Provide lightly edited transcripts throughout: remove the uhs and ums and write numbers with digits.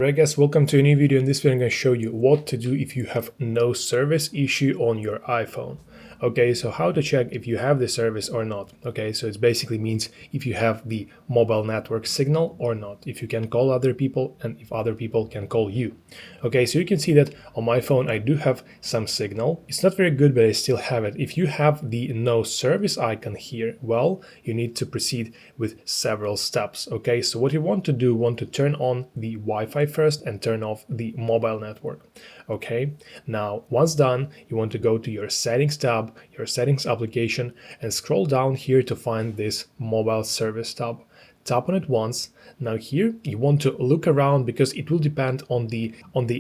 Alright guys, welcome to a new video. In this video I'm going to show you what to do if you have no service issue on your iPhone. Okay, so how to check if you have the service or not. Okay, so it basically means if you have the mobile network signal or not, if you can call other people and if other people can call you. Okay, so you can see that on my phone I do have some signal. It's not very good, but I still have it. If you have the no service icon here, well, you need to proceed with several steps. Okay, so what you want to do, want to turn on the Wi-Fi first and turn off the mobile network. Okay, now once done, you want to go to your settings tab, your settings application, and scroll down here to find this mobile service tab. Tap on it once. Now here you want to look around because it will depend on the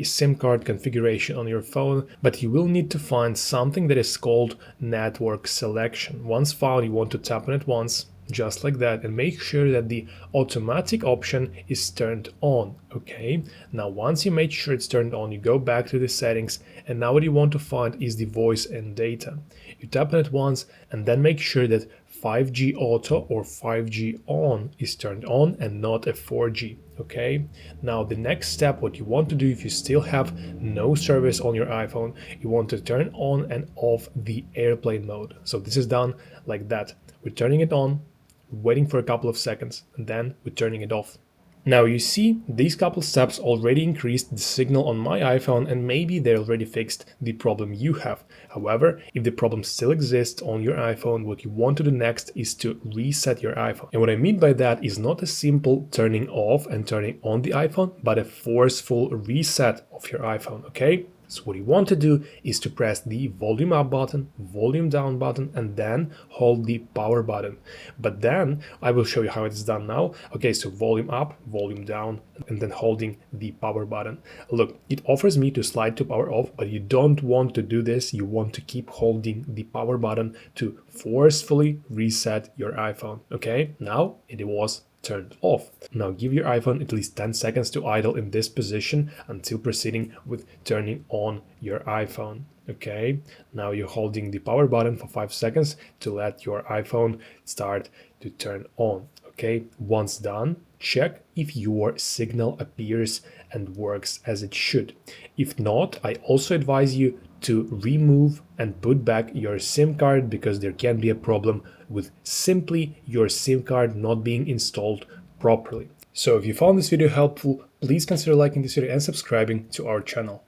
SIM card configuration on your phone, but you will need to find something that is called network selection. Once found, you want to tap on it once, just like that, and make sure that the automatic option is turned on. Okay, now once you made sure it's turned on, you go back to the settings, and now what you want to find is the voice and data. You tap on it once and then make sure that 5G auto or 5G on is turned on and not a 4G. Okay, now the next step, what you want to do if you still have no service on your iPhone, you want to turn on and off the airplane mode. So this is done like that. We're turning it on, waiting for a couple of seconds, and then we're turning it off. Now you see these couple steps already increased the signal on my iPhone, and maybe they already fixed the problem you have. However, if the problem still exists on your iPhone, what you want to do next is to reset your iPhone. And what I mean by that is not a simple turning off and turning on the iPhone, but a forceful reset of your iPhone, okay? So what you want to do is to press the volume up button, volume down button, and then hold the power button. But then I will show you how it's done now. Okay, so volume up, volume down, and then holding the power button. Look, it offers me to slide to power off, but you don't want to do this. You want to keep holding the power button to forcefully reset your iPhone. Okay, now it was turned off. Now give your iPhone at least 10 seconds to idle in this position until proceeding with turning on your iPhone. Okay, now you're holding the power button for 5 seconds to let your iPhone start to turn on. Okay, once done, check if your signal appears and works as it should. If not, I also advise you to remove and put back your SIM card because there can be a problem with simply your SIM card not being installed properly. So if you found this video helpful, please consider liking this video and subscribing to our channel.